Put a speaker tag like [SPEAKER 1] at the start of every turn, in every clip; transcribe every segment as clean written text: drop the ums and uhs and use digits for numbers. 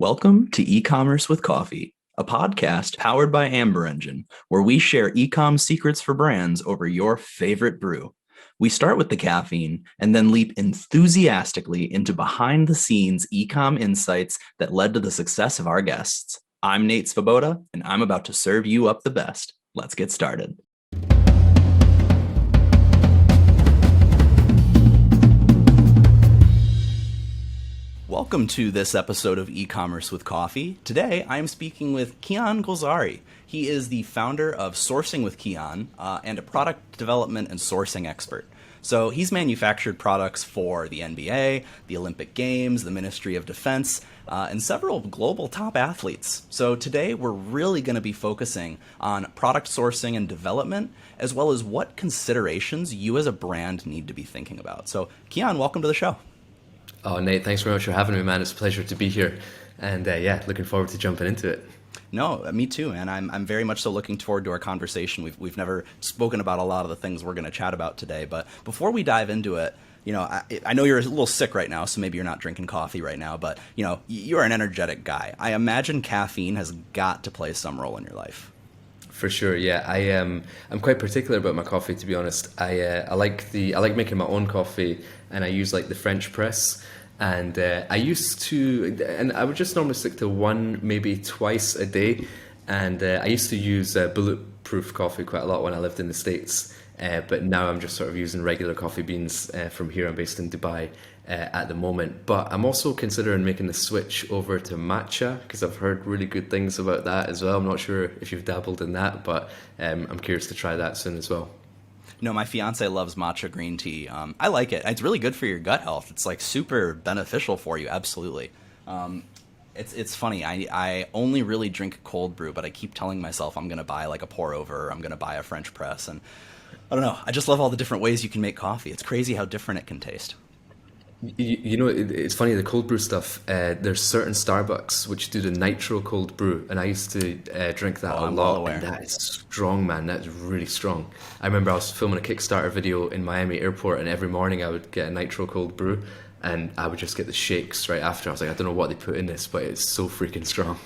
[SPEAKER 1] Welcome to E-commerce with Coffee, a podcast powered by Amber Engine, where we share e-com secrets for brands over your favorite brew. We start with the caffeine and then leap enthusiastically into behind-the-scenes e-com insights that led to the success of our guests. I'm Nate Svoboda, and I'm about to serve you up the best. Let's get started. Welcome to this episode of E-commerce with Coffee. Today, I am speaking with Kian Golzari. He is the founder of Sourcing with Kian and a product development and sourcing expert. So he's manufactured products for the NBA, the Olympic Games, the Ministry of Defense, and several global top athletes. So today, we're really going to be focusing on product sourcing and development, as well as what considerations you as a brand need to be thinking about. So Kian, welcome to the show.
[SPEAKER 2] Oh, Nate, thanks very much for having me, man. It's a pleasure to be here. And looking forward to jumping into it.
[SPEAKER 1] No, me too, man. I'm very much so looking forward to our conversation. We've never spoken about a lot of the things we're going to chat about today. But before we dive into it, I know you're a little sick right now, so maybe you're not drinking coffee right now. But, you're an energetic guy. I imagine caffeine has got to play some role in your life.
[SPEAKER 2] For sure, yeah. I'm quite particular about my coffee, to be honest. I like making my own coffee, and I use like the French press. And I would just normally stick to one, maybe twice a day. And I used to use bulletproof coffee quite a lot when I lived in the States. But now I'm just sort of using regular coffee beans from here. I'm based in Dubai at the moment. But I'm also considering making the switch over to matcha because I've heard really good things about that as well. I'm not sure if you've dabbled in that, but I'm curious to try that soon as well.
[SPEAKER 1] No, my fiance loves matcha green tea. I like it. It's really good for your gut health. It's like super beneficial for you. Absolutely. It's funny. I only really drink cold brew, but I keep telling myself I'm going to buy like a pour over, or I'm going to buy a French press. And I don't know. I just love all the different ways you can make coffee. It's crazy how different it can taste.
[SPEAKER 2] It's funny, the cold brew stuff, there's certain Starbucks which do the nitro cold brew, and I used to drink that a lot, and that is strong, man. That's really strong. I remember I was filming a Kickstarter video in Miami airport, and every morning I would get a nitro cold brew, and I would just get the shakes right after. I was like, I don't know what they put in this, but it's so freaking strong.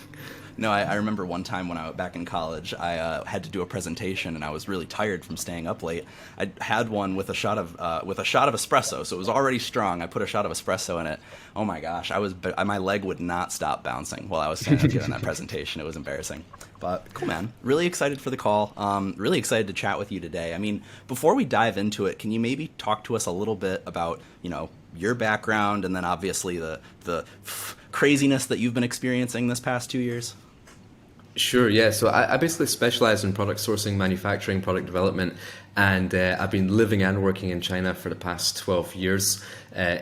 [SPEAKER 1] No, I remember one time when I was back in college, I had to do a presentation, and I was really tired from staying up late. I had one with a shot of espresso, so it was already strong. I put a shot of espresso in it. Oh my gosh, my leg would not stop bouncing while I was standing up giving that presentation. It was embarrassing. But cool, man. Really excited for the call. Really excited to chat with you today. I mean, before we dive into it, can you maybe talk to us a little bit about, your background, and then obviously the craziness that you've been experiencing this past 2 years?
[SPEAKER 2] Sure, yeah. So I basically specialize in product sourcing, manufacturing, product development, and I've been living and working in China for the past 12 years.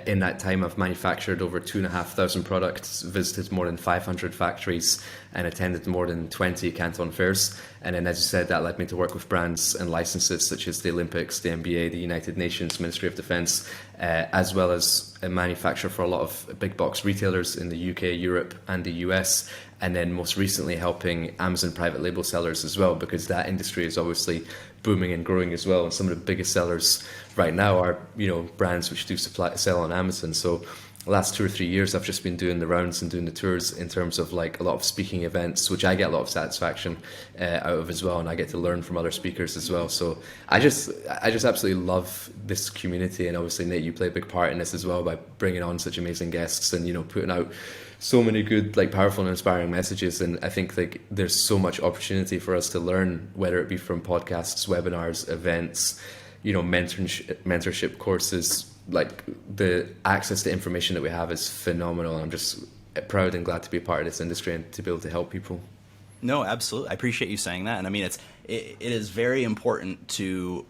[SPEAKER 2] In that time, I've manufactured over 2,500 products, visited more than 500 factories, and attended more than 20 Canton fairs. And then, as you said, that led me to work with brands and licenses such as the Olympics, the NBA, the United Nations, Ministry of Defense, as well as a manufacturer for a lot of big box retailers in the UK, Europe, and the US. And then most recently helping Amazon private label sellers as well, because that industry is obviously booming and growing as well. And some of the biggest sellers right now are, brands which do sell on Amazon. So the last 2 or 3 years, I've just been doing the rounds and doing the tours in terms of like a lot of speaking events, which I get a lot of satisfaction out of as well. And I get to learn from other speakers as well. So I just absolutely love this community. And obviously, Nate, you play a big part in this as well by bringing on such amazing guests and, putting out so many good, like powerful and inspiring messages. And I think like there's so much opportunity for us to learn, whether it be from podcasts, webinars, events, mentorship courses. Like the access to information that we have is phenomenal. I'm just proud and glad to be a part of this industry and to be able to help people.
[SPEAKER 1] No, absolutely. I appreciate you saying that. And I mean, it is very important to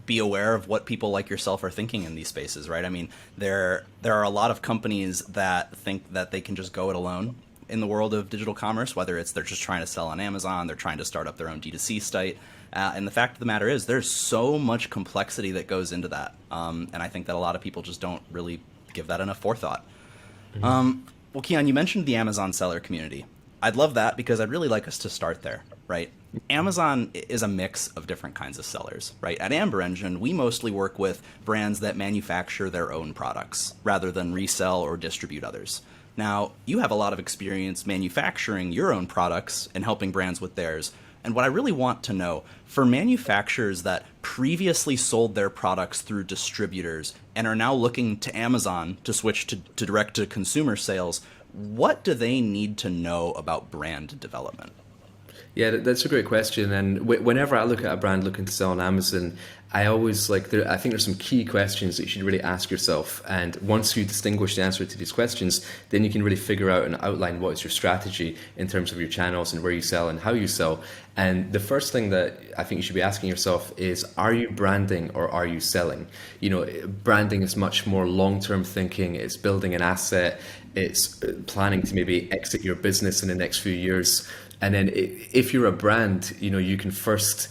[SPEAKER 1] be aware of what people like yourself are thinking in these spaces, right? I mean, there are a lot of companies that think that they can just go it alone in the world of digital commerce, whether it's they're just trying to sell on Amazon, they're trying to start up their own D2C site. And the fact of the matter is there's so much complexity that goes into that. And I think that a lot of people just don't really give that enough forethought. Mm-hmm. Well, Kian, you mentioned the Amazon seller community. I'd love that because I'd really like us to start there, right? Amazon is a mix of different kinds of sellers, right? At Amber Engine, we mostly work with brands that manufacture their own products rather than resell or distribute others. Now, you have a lot of experience manufacturing your own products and helping brands with theirs. And what I really want to know, for manufacturers that previously sold their products through distributors and are now looking to Amazon to switch to direct to consumer sales, what do they need to know about brand development?
[SPEAKER 2] Yeah, that's a great question. And whenever I look at a brand looking to sell on Amazon, I always I think there's some key questions that you should really ask yourself. And once you distinguish the answer to these questions, then you can really figure out and outline what is your strategy in terms of your channels and where you sell and how you sell. And the first thing that I think you should be asking yourself is, are you branding or are you selling? You know, branding is much more long-term thinking. It's building an asset. It's planning to maybe exit your business in the next few years. And then if you're a brand, you know, you can first,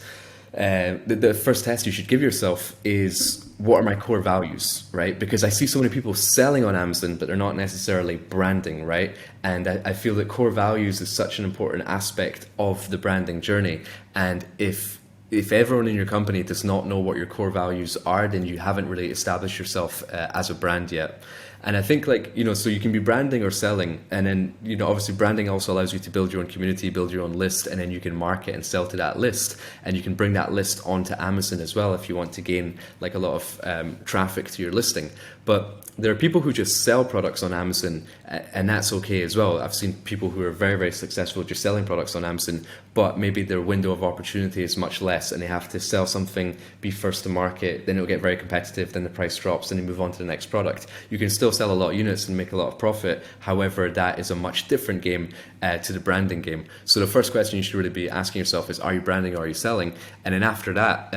[SPEAKER 2] the first test you should give yourself is, what are my core values, right? Because I see so many people selling on Amazon, but they're not necessarily branding, right? And I feel that core values is such an important aspect of the branding journey. And if everyone in your company does not know what your core values are, then you haven't really established yourself as a brand yet. And I think, like, you know, so you can be branding or selling, and then, you know, obviously branding also allows you to build your own community, build your own list, and then you can market and sell to that list, and you can bring that list onto Amazon as well if you want to gain like a lot of traffic to your listing. But there are people who just sell products on Amazon, and that's okay as well. I've seen people who are very, very successful just selling products on Amazon, but maybe their window of opportunity is much less, and they have to sell something, be first to market, then it'll get very competitive, then the price drops, and they move on to the next product. You can still sell a lot of units and make a lot of profit. However, that is a much different game to the branding game. So the first question you should really be asking yourself is, are you branding or are you selling? And then after that,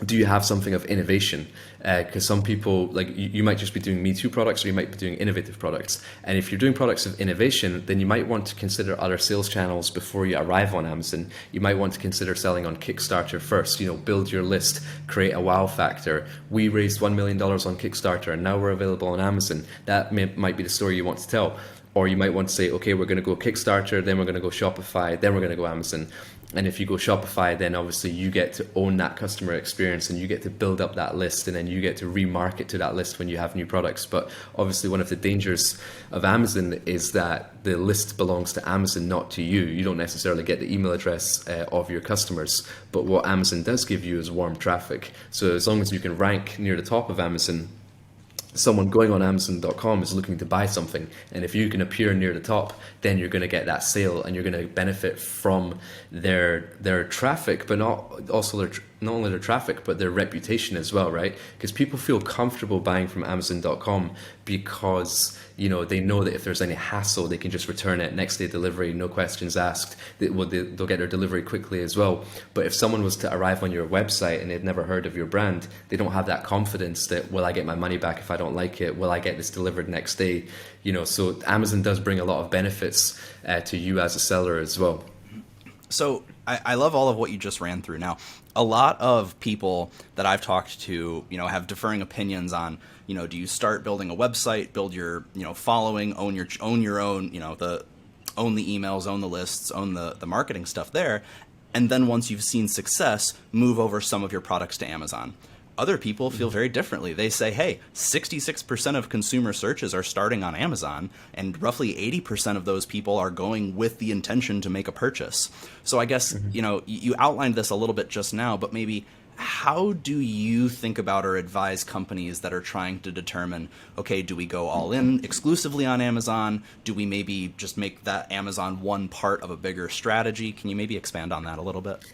[SPEAKER 2] do you have something of innovation? Because some people, like, you might just be doing Me Too products, or you might be doing innovative products. And if you're doing products of innovation, then you might want to consider other sales channels before you arrive on Amazon. You might want to consider selling on Kickstarter first. You know, build your list, create a wow factor. We raised $1 million on Kickstarter, and now we're available on Amazon. That might be the story you want to tell. Or you might want to say, okay, we're going to go Kickstarter, then we're going to go Shopify, then we're going to go Amazon. And if you go Shopify, then obviously you get to own that customer experience, and you get to build up that list, and then you get to remarket to that list when you have new products. But obviously one of the dangers of Amazon is that the list belongs to Amazon, not to you. You don't necessarily get the email address of your customers, but what Amazon does give you is warm traffic. So as long as you can rank near the top of Amazon, someone going on Amazon.com is looking to buy something, and if you can appear near the top, then you're going to get that sale, and you're going to benefit from their traffic, but not only their traffic, but their reputation as well, right? Because people feel comfortable buying from Amazon.com because, you know, they know that if there's any hassle, they can just return it, next day delivery, no questions asked. They'll get their delivery quickly as well. But if someone was to arrive on your website and they'd never heard of your brand, they don't have that confidence that, will I get my money back if I don't like it? Will I get this delivered next day? You know, so Amazon does bring a lot of benefits to you as a seller as well.
[SPEAKER 1] So I love all of what you just ran through. Now, a lot of people that I've talked to, you know, have differing opinions on, you know, do you start building a website, build your, you know, following, own your own, you know, own the emails, own the lists, own the marketing stuff there, and then once you've seen success, move over some of your products to Amazon. Other people feel very differently. They say, hey, 66% of consumer searches are starting on Amazon, and roughly 80% of those people are going with the intention to make a purchase. So I guess, you know, you outlined this a little bit just now, but maybe how do you think about or advise companies that are trying to determine, okay, do we go all in exclusively on Amazon? Do we maybe just make that Amazon one part of a bigger strategy? Can you maybe expand on that a little bit?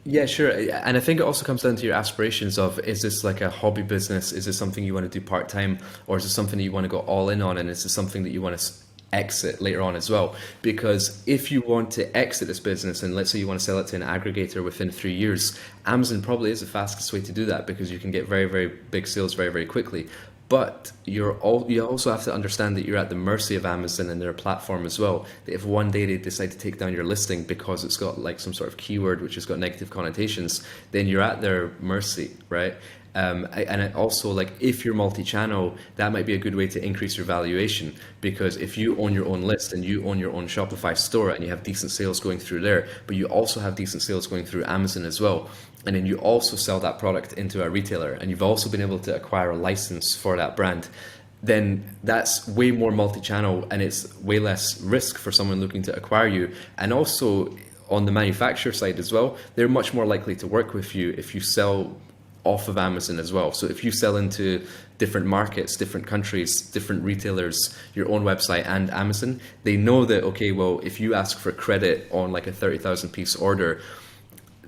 [SPEAKER 2] Yeah, sure. And I think it also comes down to your aspirations of, is this like a hobby business? Is this something you want to do part-time? Or is it something that you want to go all in on? And is this something that you want to exit later on as well? Because if you want to exit this business, and let's say you want to sell it to an aggregator within 3 years, Amazon probably is the fastest way to do that, because you can get very, very big sales very, very quickly. But you also have to understand that you're at the mercy of Amazon and their platform as well. That if one day they decide to take down your listing because it's got like some sort of keyword which has got negative connotations, then you're at their mercy, right? And also, like, if you're multi-channel, that might be a good way to increase your valuation, because if you own your own list and you own your own Shopify store and you have decent sales going through there, but you also have decent sales going through Amazon as well, and then you also sell that product into a retailer, and you've also been able to acquire a license for that brand, then that's way more multi-channel and it's way less risk for someone looking to acquire you. And also on the manufacturer side as well, they're much more likely to work with you if you sell off of Amazon as well. So if you sell into different markets, different countries, different retailers, your own website and Amazon, they know that, okay, well, if you ask for credit on like a 30,000 piece order,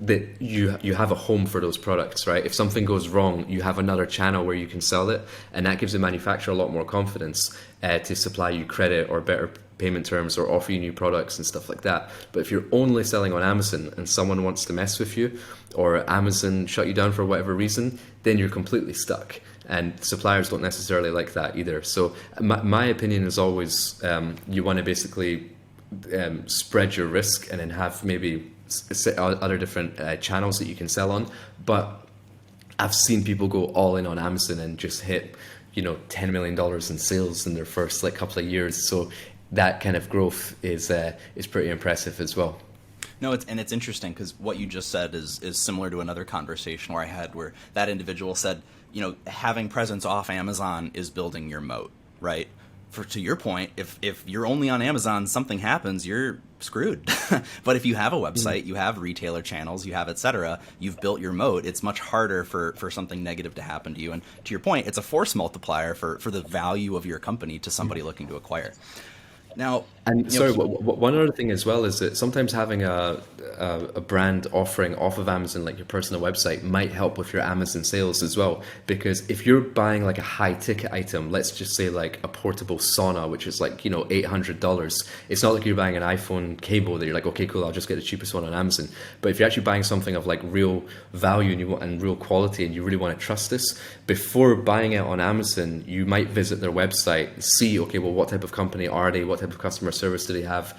[SPEAKER 2] that you have a home for those products, right? If something goes wrong, you have another channel where you can sell it, and that gives the manufacturer a lot more confidence to supply you credit or better payment terms or offer you new products and stuff like that. But if you're only selling on Amazon and someone wants to mess with you, or Amazon shut you down for whatever reason, then you're completely stuck. And suppliers don't necessarily like that either. So my opinion is always you want to basically spread your risk and then have maybe other different channels that you can sell on. But I've seen people go all in on Amazon and just hit, $10 million in sales in their first couple of years. So that kind of growth is pretty impressive as well.
[SPEAKER 1] No, it's interesting because what you just said is similar to another conversation where I had where that individual said, having presence off Amazon is building your moat, right? To your point, if you're only on Amazon, something happens, you're screwed. But if you have a website, you have retailer channels, you have et cetera, you've built your moat, it's much harder for something negative to happen to you. And to your point, it's a force multiplier for the value of your company to somebody looking to acquire. Now,
[SPEAKER 2] and sorry, one other thing as well is that sometimes having a brand offering off of Amazon, like your personal website, might help with your Amazon sales as well. Because if you're buying like a high ticket item, let's just say like a portable sauna, which is like, $800, it's not like you're buying an iPhone cable that you're like, okay, cool, I'll just get the cheapest one on Amazon. But if you're actually buying something of like real value and real quality, and you really want to trust this, before buying it on Amazon, you might visit their website and see, okay, well, what type of company are they? What type of customer service do they have?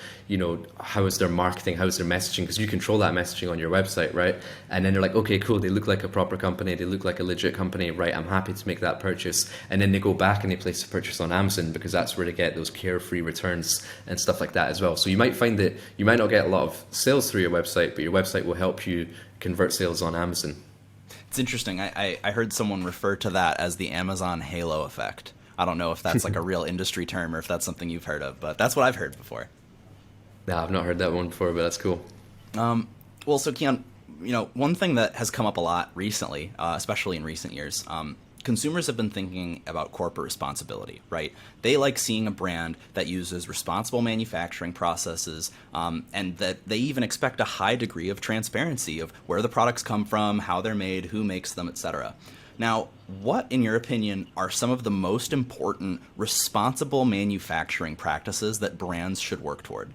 [SPEAKER 2] How is their marketing? How is their messaging? Because you control that messaging on your website, right? And then they're like, okay, cool, they look like a proper company, they look like a legit company, right? I'm happy to make that purchase. And then they go back and they place the purchase on Amazon because that's where they get those carefree returns and stuff like that as well. So you might find that you might not get a lot of sales through your website, but your website will help you convert sales on Amazon.
[SPEAKER 1] It's interesting. I heard someone refer to that as the Amazon halo effect. I don't know if that's like a real industry term or if that's something you've heard of, but that's what I've heard before.
[SPEAKER 2] No, I've not heard that one before, but that's cool.
[SPEAKER 1] Well, so Kian, one thing that has come up a lot recently, especially in recent years, consumers have been thinking about corporate responsibility, right? They like seeing a brand that uses responsible manufacturing processes, and that they even expect a high degree of transparency of where the products come from, how they're made, who makes them, etc. Now, what, in your opinion, are some of the most important responsible manufacturing practices that brands should work toward?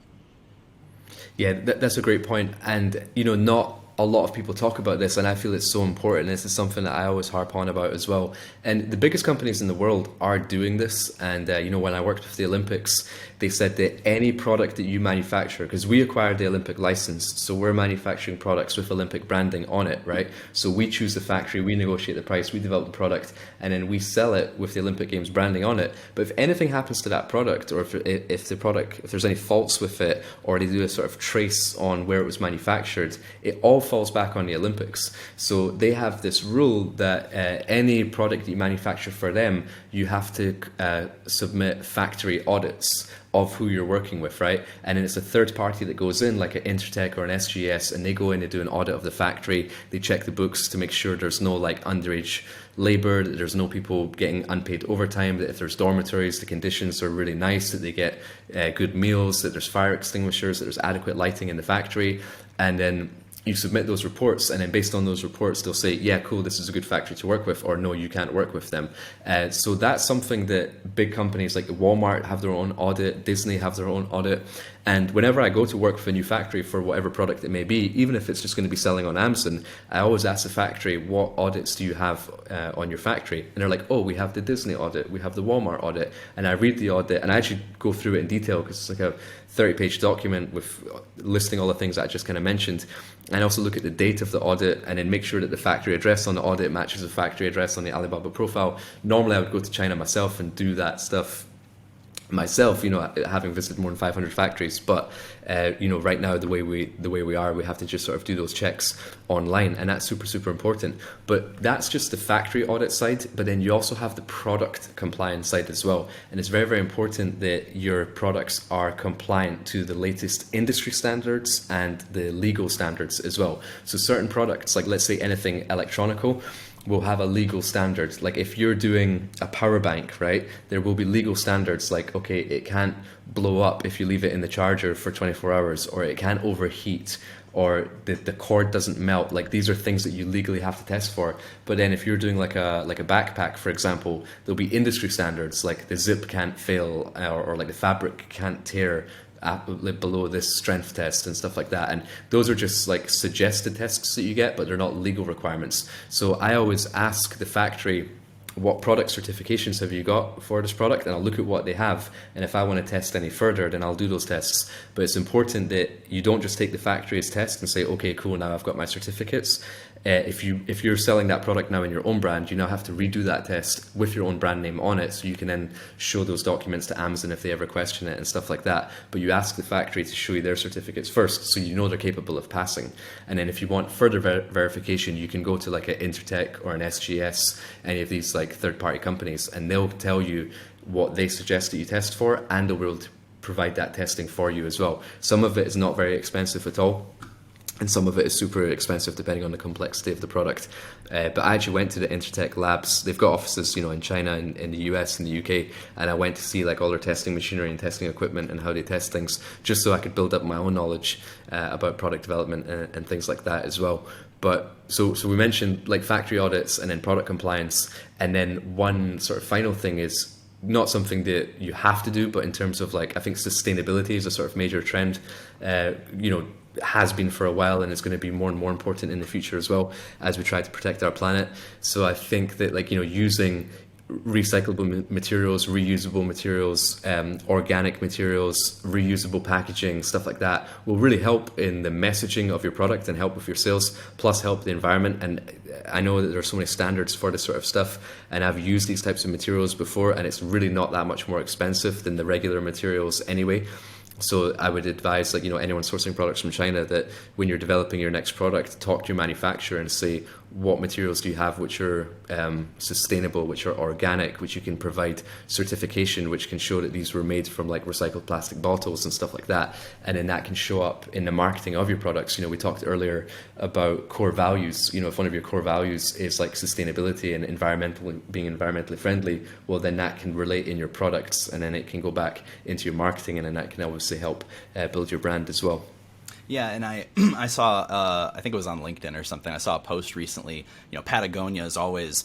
[SPEAKER 2] Yeah, that's a great point. And, not a lot of people talk about this, and I feel it's so important. This is something that I always harp on about as well. And the biggest companies in the world are doing this. And, when I worked with the Olympics, they said that any product that you manufacture, because we acquired the Olympic license, so we're manufacturing products with Olympic branding on it, right? So we choose the factory, we negotiate the price, we develop the product, and then we sell it with the Olympic Games branding on it. But if anything happens to that product, or if there's any faults with it, or they do a sort of trace on where it was manufactured, it all falls back on the Olympics. So they have this rule that any product that you manufacture for them, you have to submit factory audits of who you're working with, right? And then it's a third party that goes in, like an Intertech or an SGS, and they go in and do an audit of the factory. They check the books to make sure there's no underage labor, that there's no people getting unpaid overtime, that if there's dormitories, the conditions are really nice, that they get good meals, that there's fire extinguishers, that there's adequate lighting in the factory. And then you submit those reports, and then based on those reports, they'll say, yeah, cool, this is a good factory to work with, or no, you can't work with them. So that's something that big companies like Walmart have their own audit, Disney have their own audit. And whenever I go to work for a new factory for whatever product it may be, even if it's just going to be selling on Amazon, I always ask the factory, what audits do you have on your factory? And they're like, oh, we have the Disney audit, we have the Walmart audit. And I read the audit, and I actually go through it in detail because it's like a 30-page document with listing all the things that I just kind of mentioned. And I also look at the date of the audit and then make sure that the factory address on the audit matches the factory address on the Alibaba profile. Normally I would go to China myself and do that stuff myself, having visited more than 500 factories, but right now the way we are, we have to just sort of do those checks online, and that's super, super important. But that's just the factory audit side. But then you also have the product compliance side as well, and it's very, very important that your products are compliant to the latest industry standards and the legal standards as well. So certain products, like let's say anything electronical, will have a legal standard. Like if you're doing a power bank, right, there will be legal standards like, okay, it can't blow up if you leave it in the charger for 24 hours, or it can't overheat, or the cord doesn't melt. Like these are things that you legally have to test for. But then if you're doing like a backpack, for example, there'll be industry standards like the zip can't fail, or like the fabric can't tear below this strength test and stuff like that. And those are just like suggested tests that you get, but they're not legal requirements. So I always ask the factory, what product certifications have you got for this product? And I'll look at what they have. And if I want to test any further, then I'll do those tests. But it's important that you don't just take the factory's test and say, okay, cool, now I've got my certificates. If you're selling that product now in your own brand, you now have to redo that test with your own brand name on it, so you can then show those documents to Amazon if they ever question it and stuff like that. But you ask the factory to show you their certificates first, so you know they're capable of passing. And then if you want further verification, you can go to like an Intertech or an SGS, any of these like third-party companies, and they'll tell you what they suggest that you test for, and they'll be able to provide that testing for you as well. Some of it is not very expensive at all, and some of it is super expensive depending on the complexity of the product. But I actually went to the Intertech labs. They've got offices, in China, in the US, in the UK, and I went to see like all their testing machinery and testing equipment and how they test things, just so I could build up my own knowledge about product development and things like that as well. But so we mentioned like factory audits and then product compliance, and then one sort of final thing is not something that you have to do, but in terms of like, I think sustainability is a sort of major trend, has been for a while, and it's going to be more and more important in the future as well as we try to protect our planet. So I think that like, using recyclable materials, reusable materials, organic materials, reusable packaging, stuff like that will really help in the messaging of your product and help with your sales, plus help the environment. And I know that there are so many standards for this sort of stuff, and I've used these types of materials before, and it's really not that much more expensive than the regular materials anyway. So I would advise anyone sourcing products from China that when you're developing your next product, talk to your manufacturer and say, what materials do you have which are sustainable, which are organic, which you can provide certification, which can show that these were made from like recycled plastic bottles and stuff like that. And then that can show up in the marketing of your products. We talked earlier about core values. If one of your core values is like sustainability and being environmentally friendly, well, then that can relate in your products, and then it can go back into your marketing, and then that can obviously help build your brand as well.
[SPEAKER 1] Yeah, and I I saw, I think it was on LinkedIn or something, I saw a post recently, Patagonia is always,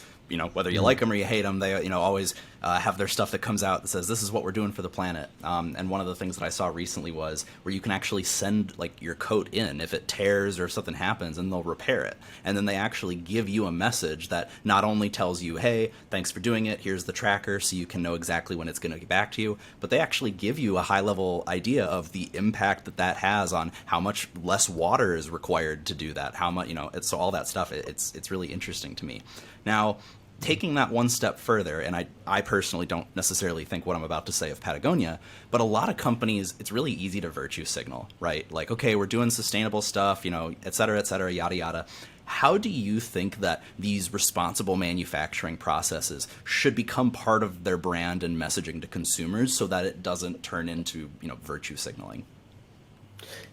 [SPEAKER 1] whether you like them or you hate them, they, always have their stuff that comes out that says, this is what we're doing for the planet. And one of the things that I saw recently was where you can actually send like your coat in if it tears or something happens, and they'll repair it. And then they actually give you a message that not only tells you, hey, thanks for doing it, here's the tracker so you can know exactly when it's going to get back to you, but they actually give you a high level idea of the impact that has on how much less water is required to do that, how much, so all that stuff, it's really interesting to me. Now, taking that one step further, and I personally don't necessarily think what I'm about to say of Patagonia, but a lot of companies, it's really easy to virtue signal, right? Like, okay, we're doing sustainable stuff, et cetera, yada, yada. How do you think that these responsible manufacturing processes should become part of their brand and messaging to consumers so that it doesn't turn into, virtue signaling?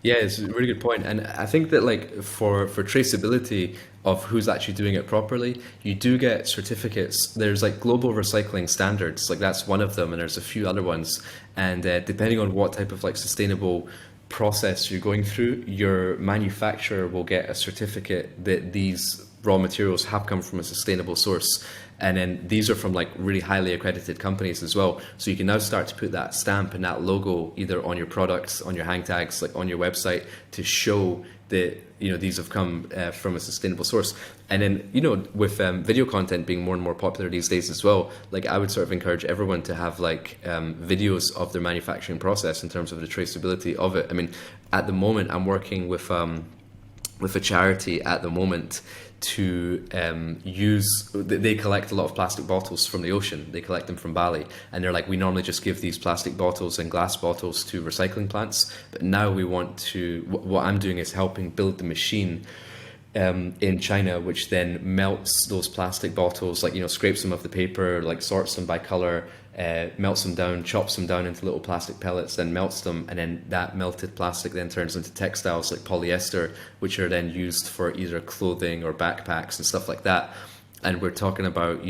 [SPEAKER 2] Yeah, it's a really good point. And I think that like for traceability of who's actually doing it properly, you do get certificates. There's like global recycling standards, like that's one of them, and there's a few other ones. And depending on what type of like sustainable process you're going through, your manufacturer will get a certificate that these raw materials have come from a sustainable source. And then these are from like really highly accredited companies as well. So you can now start to put that stamp and that logo either on your products, on your hang tags, like on your website, to show that these have come from a sustainable source. And then with video content being more and more popular these days as well, like I would sort of encourage everyone to have like videos of their manufacturing process in terms of the traceability of it. I mean, at the moment I'm working with with a charity at the moment to they collect a lot of plastic bottles from the ocean. They collect them from Bali, and they're like, we normally just give these plastic bottles and glass bottles to recycling plants, but now we want to, what I'm doing is helping build the machine in China, which then melts those plastic bottles, like, scrapes them off the paper, like sorts them by color, melts them down, chops them down into little plastic pellets, then melts them, and then that melted plastic then turns into textiles like polyester, which are then used for either clothing or backpacks and stuff like that. And we're talking about,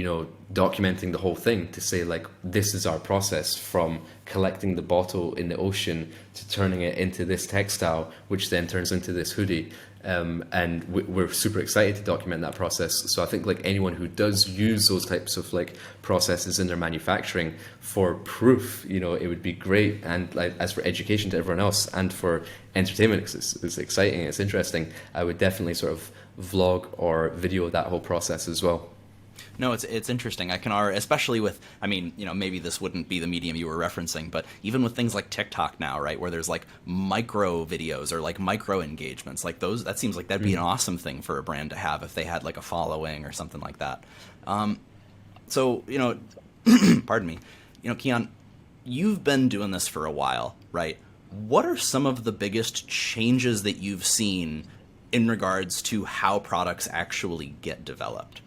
[SPEAKER 2] documenting the whole thing to say, like, this is our process from collecting the bottle in the ocean to turning it into this textile, which then turns into this hoodie. And we're super excited to document that process. So I think, like, anyone who does use those types of like processes in their manufacturing for proof, it would be great. And like, as for education to everyone else and for entertainment, it's exciting, it's interesting, I would definitely sort of vlog or video that whole process as well.
[SPEAKER 1] No, it's interesting. I can especially with, I mean, maybe this wouldn't be the medium you were referencing, but even with things like TikTok now, right, where there's like micro videos or like micro engagements, like those, that seems like that'd be an awesome thing for a brand to have if they had like a following or something like that. So, pardon me, Kian, you've been doing this for a while, right? What are some of the biggest changes that you've seen in regards to how products actually get developed?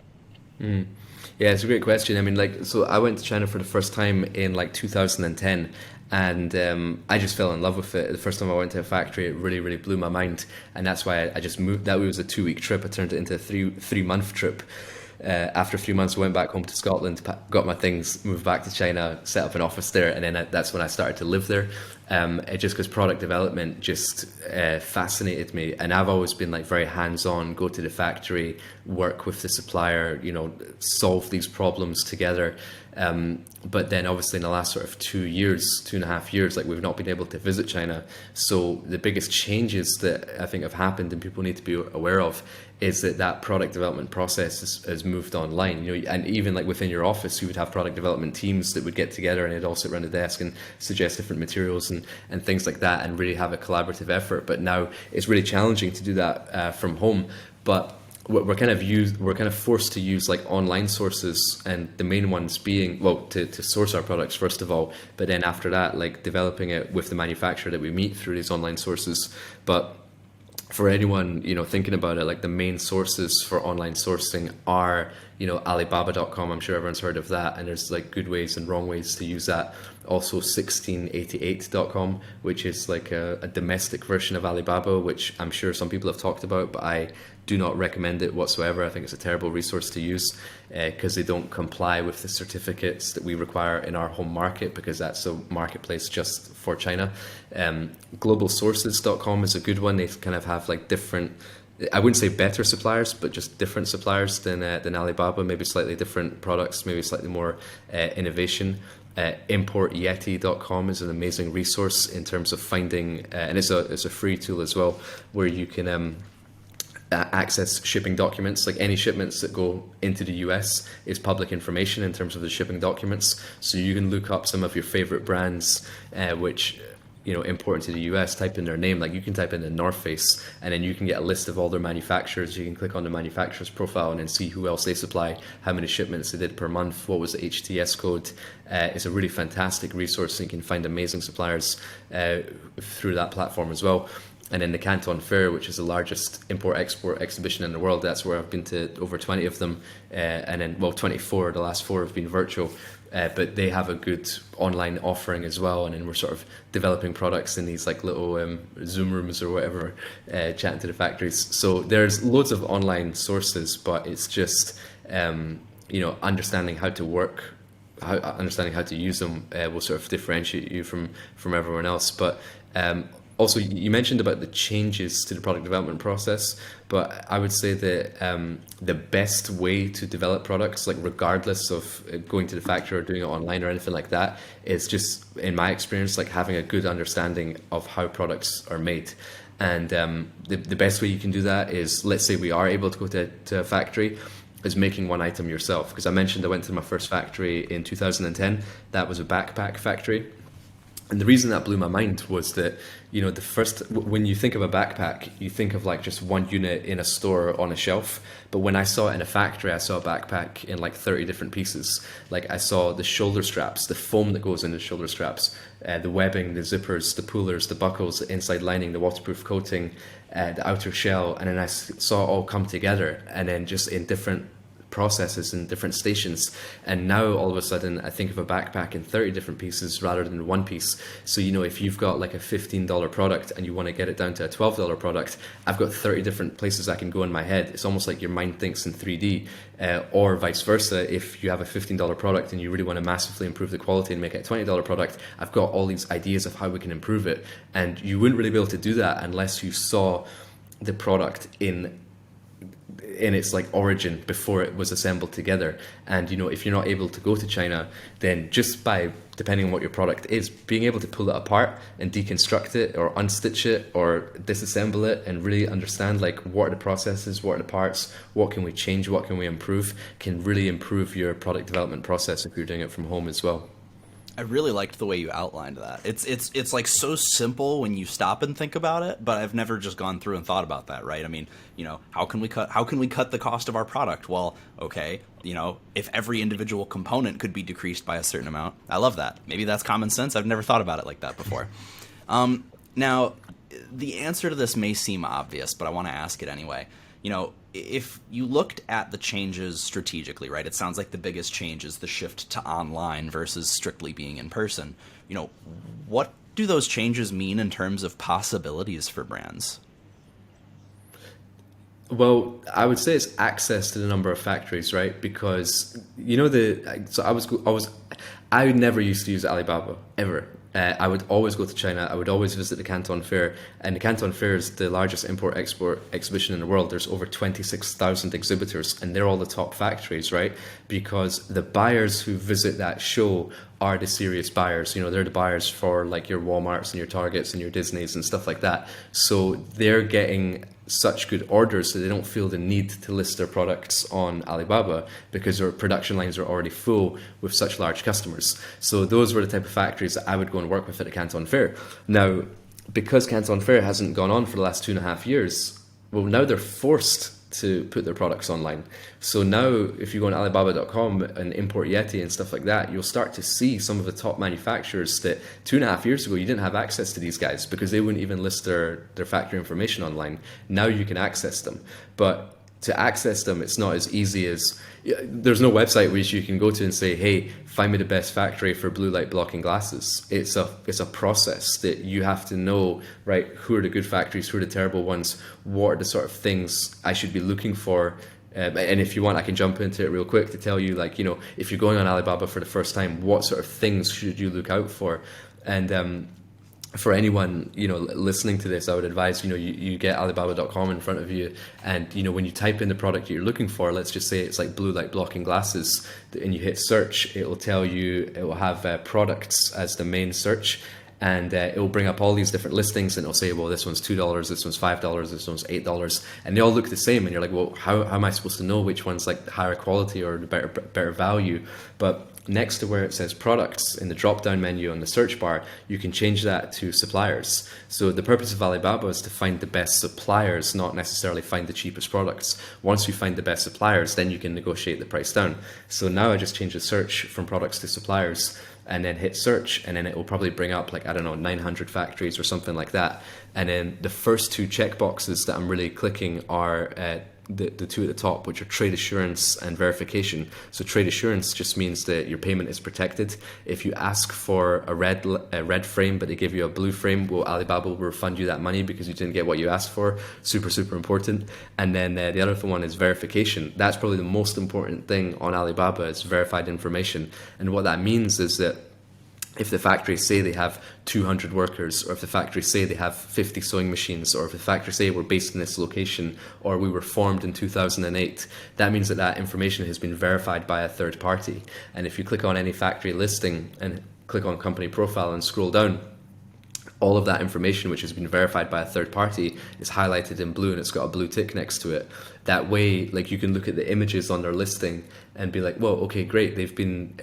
[SPEAKER 2] Yeah, it's a great question. I mean, like, so I went to China for the first time in like 2010, and I just fell in love with it. The first time I went to a factory, it really, really blew my mind, and that's why I just moved. That was a 2-week trip. I turned it into a three-month trip. After 3 months, I went back home to Scotland, got my things, moved back to China, set up an office there, and then that's when I started to live there. It just because product development just fascinated me, and I've always been like very hands-on, go to the factory, work with the supplier, solve these problems together. But then obviously in the last sort of 2.5 years, like, we've not been able to visit China. So the biggest changes that I think have happened and people need to be aware of is that product development process has moved online. And even like within your office, you would have product development teams that would get together and they'd all sit around the desk and suggest different materials and things like that, and really have a collaborative effort. But now it's really challenging to do that from home. But we're kind of forced to use like online sources, and the main ones being, well, to source our products first of all, but then after that, like, developing it with the manufacturer that we meet through these online sources. But for anyone, thinking about it, like, the main sources for online sourcing are, Alibaba.com. I'm sure everyone's heard of that, and there's like good ways and wrong ways to use that. Also 1688.com, which is like a domestic version of Alibaba, which I'm sure some people have talked about, but I do not recommend it whatsoever. I think it's a terrible resource to use because they don't comply with the certificates that we require in our home market, because that's a marketplace just for China. Globalsources.com is a good one. They kind of have like different, I wouldn't say better suppliers, but just different suppliers than Alibaba, maybe slightly different products, maybe slightly more innovation. Importyeti.com is an amazing resource in terms of finding, and it's a free tool as well, where you can access shipping documents. Like, any shipments that go into the US is public information in terms of the shipping documents. So you can look up some of your favorite brands, which import into the US, type in their name. Like, you can type in the North Face, and then you can get a list of all their manufacturers. You can click on the manufacturer's profile and then see who else they supply, how many shipments they did per month, what was the HTS code. It's a really fantastic resource, and you can find amazing suppliers through that platform as well. And then the Canton Fair, which is the largest import-export exhibition in the world, that's where I've been to over 20 of them. And then, 24, the last 4 have been virtual. But they have a good online offering as well. And then we're sort of developing products in these like little Zoom rooms or whatever, chatting to the factories. So there's loads of online sources, but it's just, understanding how to work, understanding how to use them will sort of differentiate you from everyone else. But also, you mentioned about the changes to the product development process, but I would say that the best way to develop products, like regardless of going to the factory or doing it online or anything like that, is just, in my experience, like having a good understanding of how products are made. And the best way you can do that is, let's say we are able to go to a factory, is making one item yourself. Because I mentioned I went to my first factory in 2010. That was a backpack factory. And the reason that blew my mind was that, the first, when you think of a backpack, you think of like just one unit in a store on a shelf. But when I saw it in a factory, I saw a backpack in like 30 different pieces. Like I saw the shoulder straps, the foam that goes into the shoulder straps, the webbing, the zippers, the pullers, the buckles, the inside lining, the waterproof coating, the outer shell. And then I saw it all come together, and then just in different processes and different stations. And now all of a sudden I think of a backpack in 30 different pieces rather than one piece. So if you've got like a $15 product and you want to get it down to a $12 product, I've got 30 different places I can go in my head. It's almost like your mind thinks in 3D, or vice versa. If you have a $15 product and you really want to massively improve the quality and make it a $20 product, I've got all these ideas of how we can improve it. And you wouldn't really be able to do that unless you saw the product in its like origin before it was assembled together. And if you're not able to go to China, then just by, depending on what your product is, being able to pull it apart and deconstruct it or unstitch it or disassemble it and really understand like what are the processes, what are the parts, what can we change, what can we improve, can really improve your product development process if you're doing it from home as well.
[SPEAKER 1] I really liked the way you outlined that. It's like so simple when you stop and think about it, but I've never just gone through and thought about that, right? I mean, how can we cut the cost of our product? Well, okay, if every individual component could be decreased by a certain amount, I love that. Maybe that's common sense. I've never thought about it like that before. Now, the answer to this may seem obvious, but I want to ask it anyway. If you looked at the changes strategically, right, it sounds like the biggest change is the shift to online versus strictly being in person. What do those changes mean in terms of possibilities for brands?
[SPEAKER 2] Well, I would say it's access to the number of factories, right? Because I never used to use Alibaba ever. I would always go to China. I would always visit the Canton Fair, and the Canton Fair is the largest import-export exhibition in the world. There's over 26,000 exhibitors, and they're all the top factories, right? Because the buyers who visit that show are the serious buyers. They're the buyers for like your Walmarts and your Targets and your Disneys and stuff like that. So they're getting such good orders that they don't feel the need to list their products on Alibaba because their production lines are already full with such large customers. So those were the type of factories that I would go and work with at the Canton Fair. Now, because Canton Fair hasn't gone on for the last 2.5 years, well, now they're forced to put their products online. So now if you go on Alibaba.com and import Yeti and stuff like that, you'll start to see some of the top manufacturers that 2.5 years ago you didn't have access to these guys because they wouldn't even list their factory information online. Now you can access them. But to access them, it's not as easy as, there's no website which you can go to and say, hey, find me the best factory for blue light blocking glasses. It's a process that you have to know, right? Who are the good factories? Who are the terrible ones? What are the sort of things I should be looking for? And if you want, I can jump into it real quick to tell you, like, if you're going on Alibaba for the first time, what sort of things should you look out for? And for anyone listening to this, I would advise you get Alibaba.com in front of you, and when you type in the product you're looking for, let's just say it's like blue light blocking glasses, and you hit search, it will have products as the main search, and it will bring up all these different listings, and it'll say, well, this one's $2, this one's $5, this one's $8, and they all look the same, and you're like, well, how am I supposed to know which one's like the higher quality or the better value? But next to where it says products in the drop down menu on the search bar, you can change that to suppliers. So the purpose of Alibaba is to find the best suppliers, not necessarily find the cheapest products. Once you find the best suppliers, then you can negotiate the price down. So now I just change the search from products to suppliers and then hit search, and then it will probably bring up like, 900 factories or something like that. And then the first two checkboxes that I'm really clicking are the two at the top, which are trade assurance and verification. So trade assurance just means that your payment is protected. If you ask for a red frame, but they give you a blue frame, well, Alibaba will refund you that money because you didn't get what you asked for. Super, super important. And then the other one is verification. That's probably the most important thing on Alibaba is verified information. And what that means is that if the factories say they have 200 workers, or if the factories say they have 50 sewing machines, or if the factories say we're based in this location, or we were formed in 2008, that means that that information has been verified by a third party. And if you click on any factory listing and click on company profile and scroll down, all of that information, which has been verified by a third party, is highlighted in blue and it's got a blue tick next to it. That way, like, you can look at the images on their listing and be like, whoa, okay, great, they've been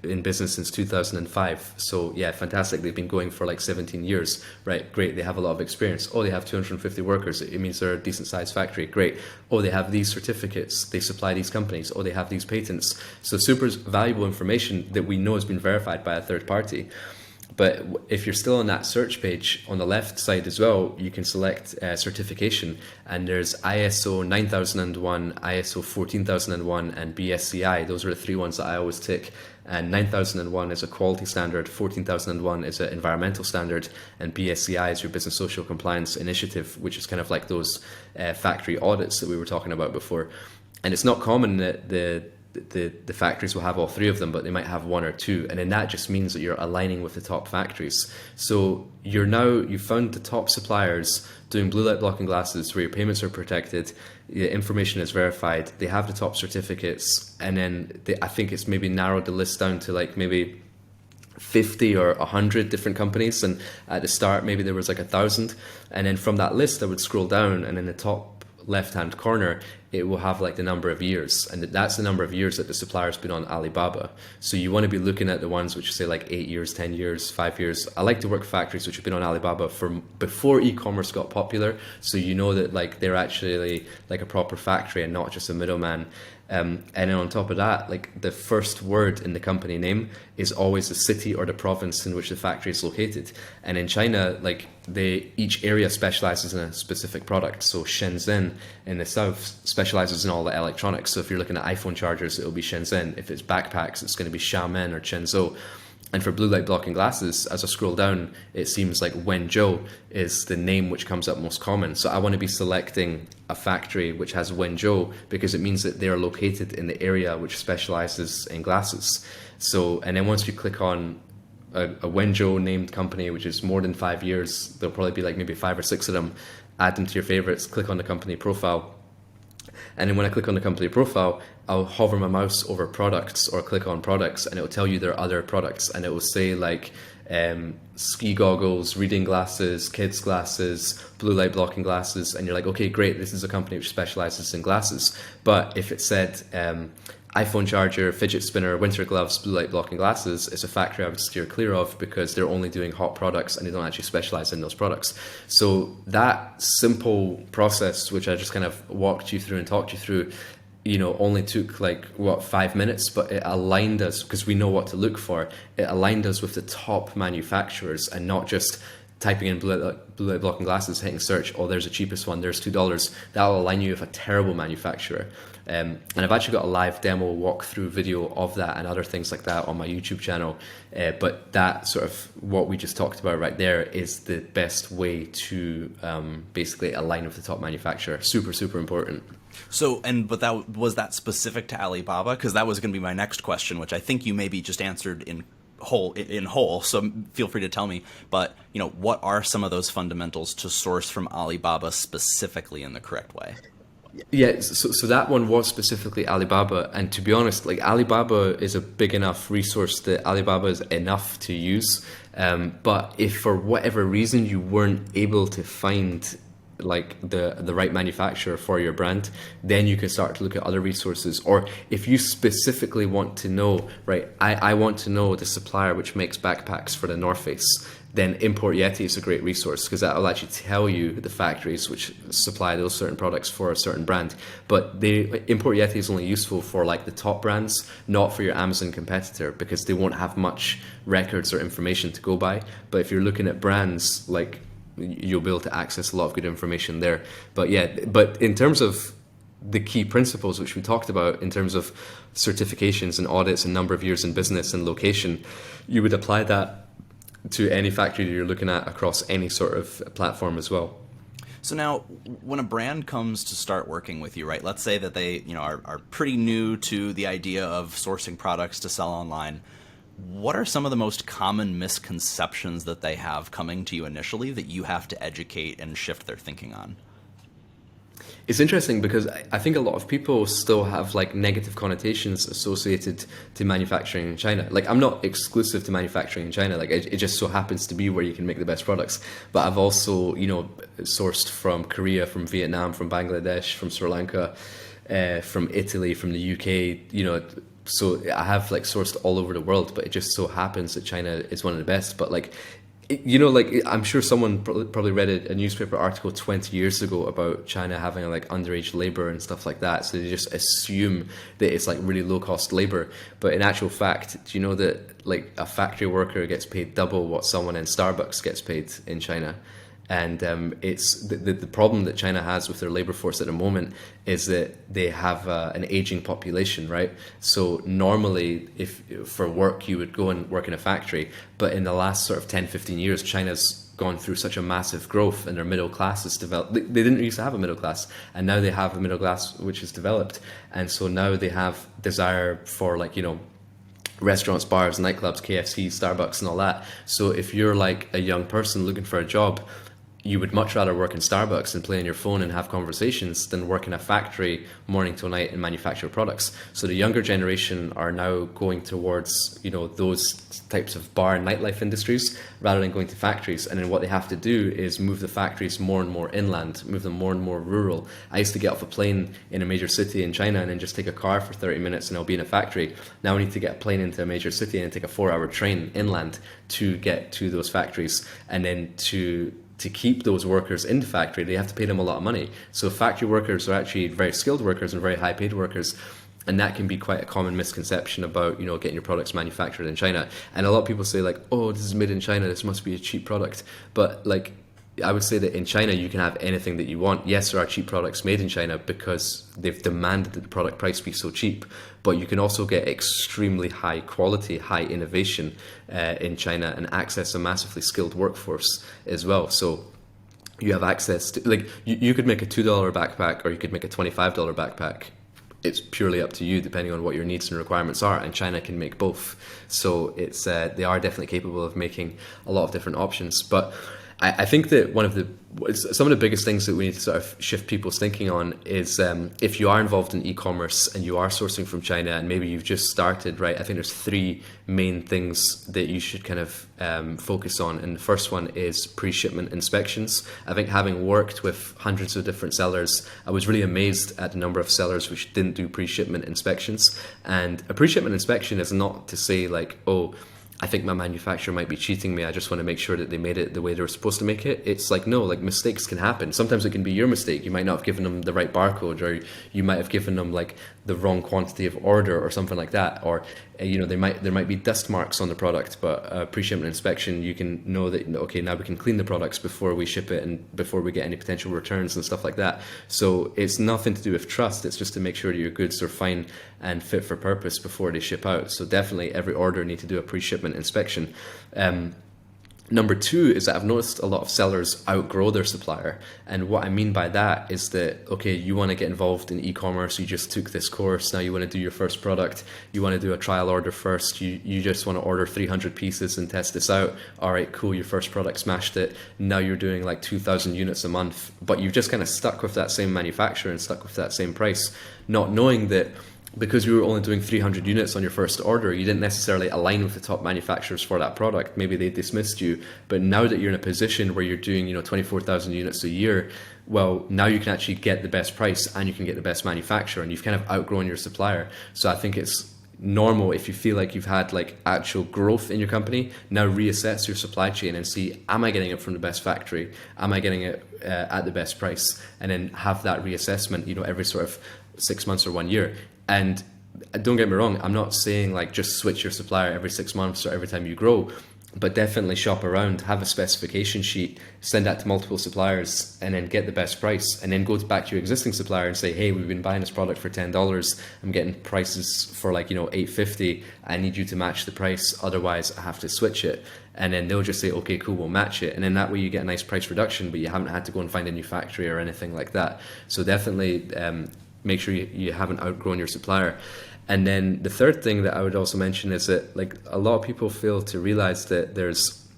[SPEAKER 2] in business since 2005. So yeah, fantastic. They've been going for like 17 years. Right, great. They have a lot of experience. Oh, they have 250 workers. It means they're a decent sized factory. Great. Oh, they have these certificates. They supply these companies. Oh, they have these patents. So super valuable information that we know has been verified by a third party. But if you're still on that search page, on the left side as well, you can select certification. And there's ISO 9001, ISO 14001, and BSCI. Those are the three ones that I always tick. And 9001 is a quality standard, 14001 is an environmental standard, and BSCI is your business social compliance initiative, which is kind of like those factory audits that we were talking about before. And it's not common that the factories will have all three of them, but they might have one or two, and then that just means that you're aligning with the top factories. So you've found the top suppliers doing blue light blocking glasses where your payments are protected, the information is verified, they have the top certificates, and then I think it's maybe narrowed the list down to like maybe 50 or 100 different companies, and at the start maybe there was like 1,000, and then from that list I would scroll down, and in the top left hand corner it will have like the number of years, and that's the number of years that the supplier's been on Alibaba. So you want to be looking at the ones which say like 8 years, 10 years, 5 years. I like to work factories which have been on Alibaba from before e-commerce got popular, so you know that like they're actually like a proper factory and not just a middleman. And then on top of that, like the first word in the company name is always the city or the province in which the factory is located. And in China, like each area specializes in a specific product. So Shenzhen in the south specializes in all the electronics. So if you're looking at iPhone chargers, it'll be Shenzhen. If it's backpacks, it's going to be Xiamen or Chenzhou. And for blue light blocking glasses, as I scroll down, it seems like Wenzhou is the name which comes up most common. So I want to be selecting a factory which has Wenzhou because it means that they are located in the area which specializes in glasses. So, and then once you click on a Wenzhou named company, which is more than 5 years, there'll probably be like maybe 5 or 6 of them, add them to your favorites, click on the company profile. And then when I click on the company profile, I'll hover my mouse over products or click on products, and it will tell you there are other products, and it will say like ski goggles, reading glasses, kids glasses, blue light blocking glasses, and you're like, okay, great, this is a company which specializes in glasses. But if it said iPhone charger, fidget spinner, winter gloves, blue light blocking glasses, it's a factory I would steer clear of because they're only doing hot products and they don't actually specialize in those products. So that simple process, which I just kind of walked you through and talked you through, only took like 5 minutes, but it aligned us because we know what to look for. It aligned us with the top manufacturers and not just typing in blue light blocking glasses, hitting search, oh, there's the cheapest one, there's $2. That'll align you with a terrible manufacturer. And I've actually got a live demo walkthrough video of that and other things like that on my YouTube channel. But that sort of what we just talked about right there is the best way to basically align with the top manufacturer. Super, super important.
[SPEAKER 1] So, but was that specific to Alibaba? Because that was going to be my next question, which I think you maybe just answered in whole. So feel free to tell me. But what are some of those fundamentals to source from Alibaba specifically in the correct way?
[SPEAKER 2] Yeah, so that one was specifically Alibaba, and to be honest, like Alibaba is a big enough resource that Alibaba is enough to use. But if for whatever reason you weren't able to find like the right manufacturer for your brand, then you can start to look at other resources. Or if you specifically want to know, right, I want to know the supplier which makes backpacks for the North Face, then Import Yeti is a great resource because that will actually tell you the factories which supply those certain products for a certain brand. But Import Yeti is only useful for like the top brands, not for your Amazon competitor, because they won't have much records or information to go by. But if you're looking at brands, like you'll be able to access a lot of good information there. But in terms of the key principles which we talked about in terms of certifications and audits and number of years in business and location, you would apply that to any factory that you're looking at across any sort of platform as well.
[SPEAKER 1] So now, when a brand comes to start working with you, right, let's say that they are pretty new to the idea of sourcing products to sell online, what are some of the most common misconceptions that they have coming to you initially that you have to educate and shift their thinking on?
[SPEAKER 2] It's interesting because I think a lot of people still have like negative connotations associated to manufacturing in China. Like, I'm not exclusive to manufacturing in China. Like, it just so happens to be where you can make the best products. But I've also, sourced from Korea, from Vietnam, from Bangladesh, from Sri Lanka, from Italy, from the UK, so I have like sourced all over the world, but it just so happens that China is one of the best. But like, I'm sure someone probably read a newspaper article 20 years ago about China having like underage labor and stuff like that. So they just assume that it's like really low cost labor. But in actual fact, do you know that like a factory worker gets paid double what someone in Starbucks gets paid in China? And it's the problem that China has with their labor force at the moment is that they have an aging population, right? So normally, if for work, you would go and work in a factory. But in the last sort of 10, 15 years, China's gone through such a massive growth and their middle class has developed. They didn't used to have a middle class, and now they have a middle class which is developed. And so now they have desire for restaurants, bars, nightclubs, KFC, Starbucks and all that. So if you're like a young person looking for a job, you would much rather work in Starbucks and play on your phone and have conversations than work in a factory morning till night and manufacture products. So the younger generation are now going towards, those types of bar and nightlife industries rather than going to factories. And then what they have to do is move the factories more and more inland, move them more and more rural. I used to get off a plane in a major city in China and then just take a car for 30 minutes and I'll be in a factory. Now I need to get a plane into a major city and take a 4-hour train inland to get to those factories. And then to keep those workers in the factory, they have to pay them a lot of money. So factory workers are actually very skilled workers and very high paid workers. And that can be quite a common misconception about, getting your products manufactured in China. And a lot of people say like, oh, this is made in China, this must be a cheap product. But like, I would say that in China, you can have anything that you want. Yes, there are cheap products made in China because they've demanded that the product price be so cheap. But you can also get extremely high quality, high innovation in China and access a massively skilled workforce as well. So you have access to, like, you could make a $2 backpack or you could make a $25 backpack. It's purely up to you depending on what your needs and requirements are, and China can make both. So it's they are definitely capable of making a lot of different options. But I think that some of the biggest things that we need to sort of shift people's thinking on is if you are involved in e-commerce and you are sourcing from China and maybe you've just started, right? I think there's 3 main things that you should kind of focus on. And the first one is pre-shipment inspections. I think having worked with hundreds of different sellers, I was really amazed at the number of sellers which didn't do pre-shipment inspections. And a pre-shipment inspection is not to say like, oh, I think my manufacturer might be cheating me. I just want to make sure that they made it the way they were supposed to make it. It's like, no, like mistakes can happen. Sometimes it can be your mistake. You might not have given them the right barcode, or you might have given them like the wrong quantity of order or something like that. Or, there might be dust marks on the product, but pre-shipment inspection, you can know that, okay, now we can clean the products before we ship it and before we get any potential returns and stuff like that. So it's nothing to do with trust. It's just to make sure that your goods are fine and fit for purpose before they ship out. So definitely every order need to do a pre-shipment inspection. Number 2 is that I've noticed a lot of sellers outgrow their supplier. And what I mean by that is that, okay, you want to get involved in e-commerce, you just took this course, now you want to do your first product, you want to do a trial order first, you just want to order 300 pieces and test this out. All right, cool, your first product smashed it. Now you're doing like 2,000 units a month, but you've just kind of stuck with that same manufacturer and stuck with that same price, not knowing that because you were only doing 300 units on your first order, you didn't necessarily align with the top manufacturers for that product. Maybe they dismissed you. But now that you're in a position where you're doing, 24,000 units a year, well, now you can actually get the best price and you can get the best manufacturer, and you've kind of outgrown your supplier. So I think it's normal if you feel like you've had like actual growth in your company, now reassess your supply chain and see, am I getting it from the best factory? Am I getting it at the best price? And then have that reassessment, every sort of 6 months or 1 year. And don't get me wrong, I'm not saying like just switch your supplier every 6 months or every time you grow, but definitely shop around, have a specification sheet, send that to multiple suppliers, and then get the best price, and then go back to your existing supplier and say, hey, we've been buying this product for $10. I'm getting prices for like, $8.50. I need you to match the price. Otherwise I have to switch it. And then they'll just say, okay, cool, we'll match it. And then that way you get a nice price reduction, but you haven't had to go and find a new factory or anything like that. So definitely, make sure you haven't outgrown your supplier. And then the third thing that I would also mention is that like a lot of people fail to realize that there's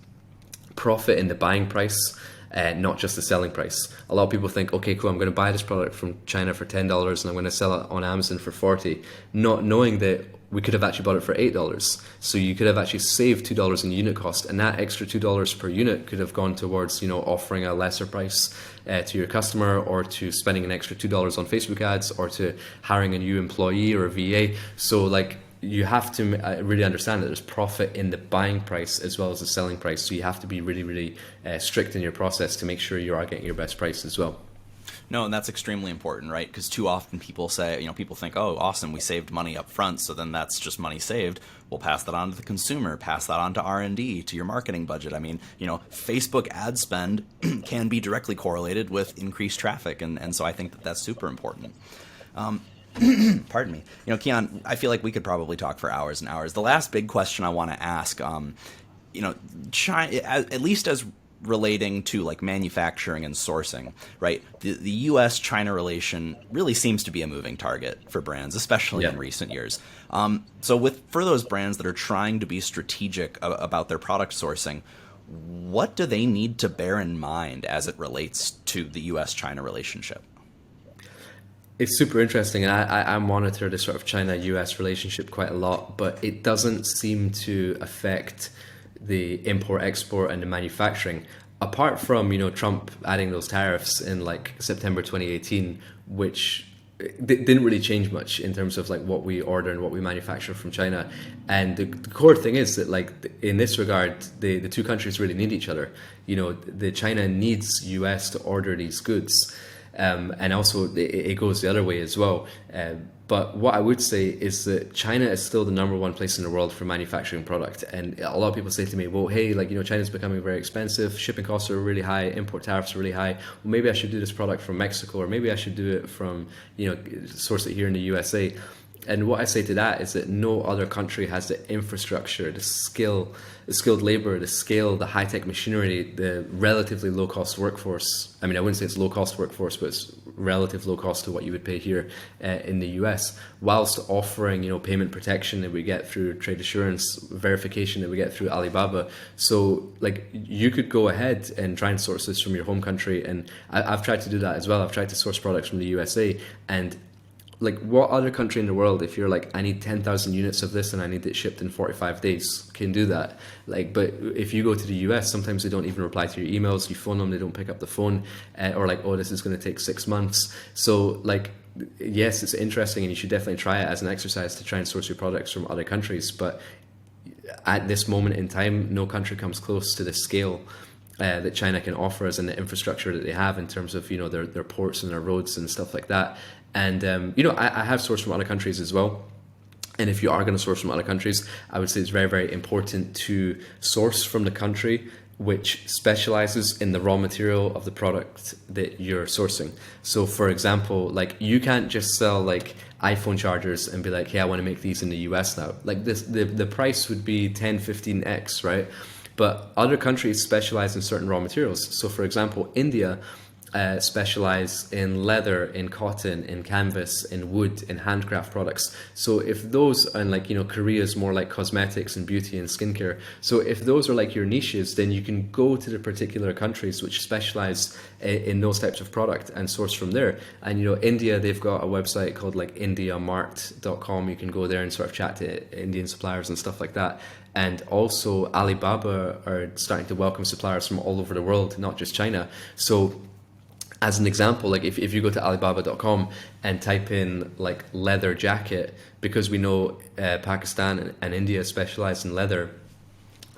[SPEAKER 2] profit in the buying price not just the selling price. A lot of people think, okay, cool, I'm going to buy this product from China for $10 and I'm going to sell it on Amazon for $40, not knowing that we could have actually bought it for $8. So you could have actually saved $2 in unit cost, and that extra $2 per unit could have gone towards, offering a lesser price to your customer, or to spending an extra $2 on Facebook ads, or to hiring a new employee or a VA. So you have to really understand that there's profit in the buying price as well as the selling price. So you have to be really, really strict in your process to make sure you are getting your best price as well.
[SPEAKER 1] No, and that's extremely important, right? Because too often people say, people think, oh, awesome, we saved money up front, so then that's just money saved. We'll pass that on to the consumer, pass that on to R&D, to your marketing budget. I mean, Facebook ad spend can be directly correlated with increased traffic, and so I think that that's super important. Pardon me. Kian, I feel like we could probably talk for hours and hours. The last big question I want to ask, China, at least as relating to manufacturing and sourcing, right? The U.S. China relation really seems to be a moving target for brands, especially in recent years. So for those brands that are trying to be strategic about their product sourcing, what do they need to bear in mind as it relates to the U.S. China relationship?
[SPEAKER 2] It's super interesting, and I monitor the sort of China-US relationship quite a lot, but it doesn't seem to affect the import-export and the manufacturing, apart from Trump adding those tariffs in September 2018, which didn't really change much in terms of what we order and what we manufacture from China. And the core thing is that in this regard, the two countries really need each other. The China needs US to order these goods. And also it goes the other way as well. But what I would say is that China is still the number one place in the world for manufacturing product. And a lot of people say to me, well, hey, China's becoming very expensive. Shipping costs are really high. Import tariffs are really high. Well, maybe I should do this product from Mexico, or maybe I should do it from, source it here in the USA. And what I say to that is that no other country has the infrastructure, the skill, the skilled labor, the scale, the high-tech machinery, the relatively low-cost workforce. I mean, I wouldn't say it's low-cost workforce, but it's relative low cost to what you would pay here in the US, whilst offering, payment protection that we get through trade assurance, verification that we get through Alibaba. So, you could go ahead and try and source this from your home country. And I've tried to do that as well. I've tried to source products from the USA, and what other country in the world, if you're I need 10,000 units of this and I need it shipped in 45 days, can do that? But if you go to the US, sometimes they don't even reply to your emails. You phone them, they don't pick up the phone, or oh, this is going to take 6 months. So yes, it's interesting, and you should definitely try it as an exercise to try and source your products from other countries. But at this moment in time, no country comes close to the scale that China can offer us, and the infrastructure that they have in terms of their ports and their roads and stuff like that. And I have sourced from other countries as well. And if you are going to source from other countries, I would say it's very, very important to source from the country which specializes in the raw material of the product that you're sourcing. So for example, you can't just sell iPhone chargers and be hey, I want to make these in the US now. The price would be 10, 15x, right? But other countries specialize in certain raw materials. So for example, India specialize in leather, in cotton, in canvas, in wood, in handcraft products. So if those, and Korea is more cosmetics and beauty and skincare. So if those are your niches, then you can go to the particular countries which specialize in those types of product and source from there. And India, they've got a website called indiamart.com. You can go there and sort of chat to Indian suppliers and stuff like that. And also Alibaba are starting to welcome suppliers from all over the world, not just China. So as an example, if you go to Alibaba.com and type in leather jacket, because we know Pakistan and India specialize in leather,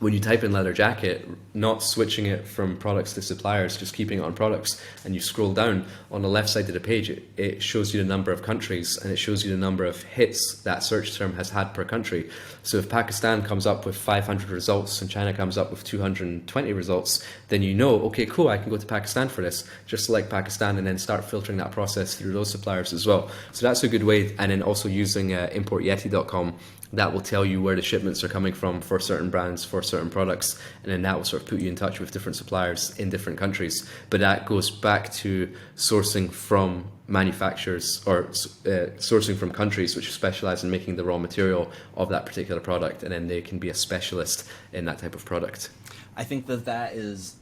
[SPEAKER 2] when you type in leather jacket, not switching it from products to suppliers, just keeping it on products, and you scroll down on the left side of the page, it shows you the number of countries, and it shows you the number of hits that search term has had per country. So if Pakistan comes up with 500 results and China comes up with 220 results, then okay, cool, I can go to Pakistan for this, just select Pakistan and then start filtering that process through those suppliers as well. So that's a good way. And then also using importyeti.com, that will tell you where the shipments are coming from for certain brands, for certain products, and then that will sort of put you in touch with different suppliers in different countries. But that goes back to sourcing from manufacturers, or sourcing from countries which specialize in making the raw material of that particular product, and then they can be a specialist in that type of product.
[SPEAKER 1] I think that is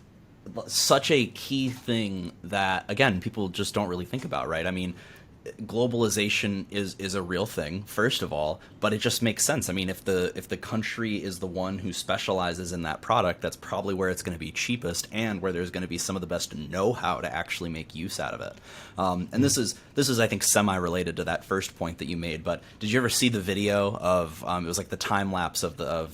[SPEAKER 1] such a key thing that, again, people just don't really think about, right? I mean, globalization is a real thing, first of all, but it just makes sense. I mean, if the country is the one who specializes in that product, that's probably where it's going to be cheapest and where there's going to be some of the best know-how to actually make use out of it. And this is I think semi-related to that first point that you made. But did you ever see the video of it was like the time lapse of the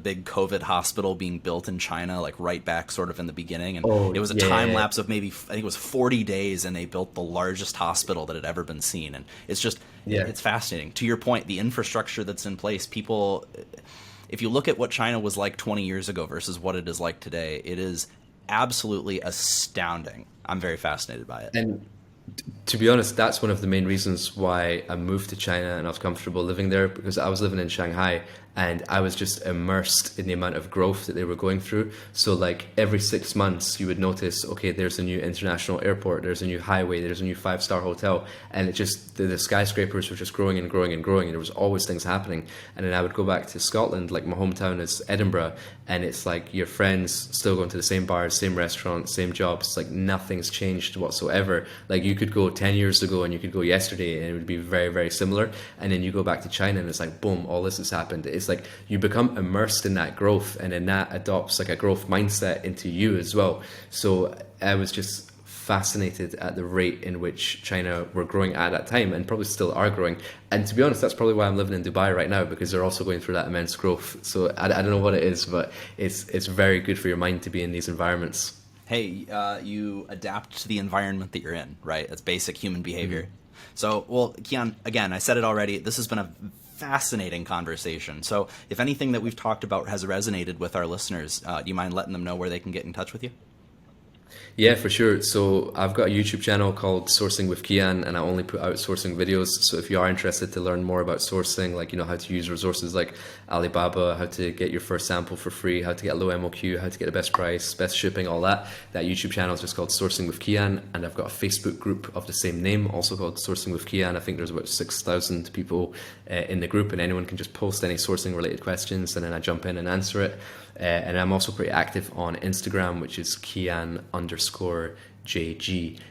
[SPEAKER 1] big COVID hospital being built in China, like right back sort of in the beginning, and it was a time lapse of maybe, I think it was 40 days, and they built the largest hospital that had ever been seen. And it's just it's fascinating. To your point, the infrastructure that's in place, people, if you look at what China was like 20 years ago versus what it is like today, it is absolutely astounding. I'm very fascinated by it.
[SPEAKER 2] And to be honest, that's one of the main reasons why I moved to China and I was comfortable living there, because I was living in Shanghai and I was just immersed in the amount of growth that they were going through. So like every 6 months you would notice, okay, there's a new international airport, there's a new highway, there's a new 5-star hotel, and it just, the skyscrapers were just growing and growing and growing, and there was always things happening. And then I would go back to Scotland, like my hometown is Edinburgh, and it's like your friends still going to the same bars, same restaurants, same jobs, like nothing's changed whatsoever. Like you could go 10 years ago and you could go yesterday and it would be very, very similar. And then you go back to China and it's like, boom, all this has happened. It's like you become immersed in that growth, and then that adopts like a growth mindset into you as well. So I was just fascinated at the rate in which China were growing at that time, and probably still are growing. And to be honest, that's probably why I'm living in Dubai right now, because they're also going through that immense growth. So I don't know what it is, but it's very good for your mind to be in these environments.
[SPEAKER 1] Hey, you adapt to the environment that you're in, right? That's basic human behavior. So, well, Kian, again, I said it already, this has been a fascinating conversation. So if anything that we've talked about has resonated with our listeners, do you mind letting them know where they can get in touch with you?
[SPEAKER 2] Yeah, for sure. So I've got a YouTube channel called Sourcing with Kian, and I only put out sourcing videos. So if you are interested to learn more about sourcing, like, you know, how to use resources like Alibaba, how to get your first sample for free, how to get low MOQ, how to get the best price, best shipping, all that, that YouTube channel is just called Sourcing with Kian. And I've got a Facebook group of the same name, also called Sourcing with Kian. I think there's about 6,000 people in the group, and anyone can just post any sourcing related questions, and then I jump in and answer it. And I'm also pretty active on Instagram, which is Kian_JG.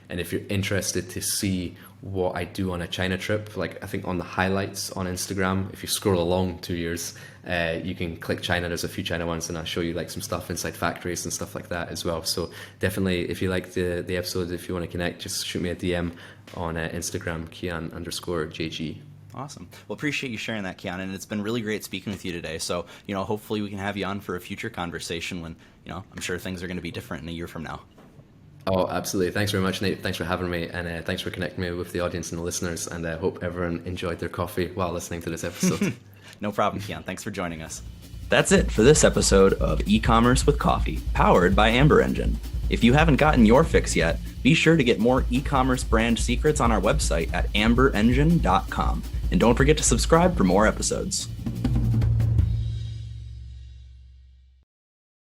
[SPEAKER 2] And if you're interested to see what I do on a China trip, like I think on the highlights on Instagram, if you scroll along 2 years, you can click China. There's a few China ones, and I'll show you like some stuff inside factories and stuff like that as well. So definitely, if you like the episode, if you want to connect, just shoot me a DM on Instagram, Kian_JG.
[SPEAKER 1] Awesome. Well, appreciate you sharing that, Kian, and it's been really great speaking with you today. So, you know, hopefully we can have you on for a future conversation when, you know, I'm sure things are going to be different in a year from now.
[SPEAKER 2] Oh, absolutely. Thanks very much, Nate. Thanks for having me, and thanks for connecting me with the audience and the listeners, and I hope everyone enjoyed their coffee while listening to this episode.
[SPEAKER 1] No problem, Kian. Thanks for joining us. That's it for this episode of E-Commerce with Coffee, powered by Amber Engine. If you haven't gotten your fix yet, be sure to get more e-commerce brand secrets on our website at amberengine.com. And don't forget to subscribe for more episodes.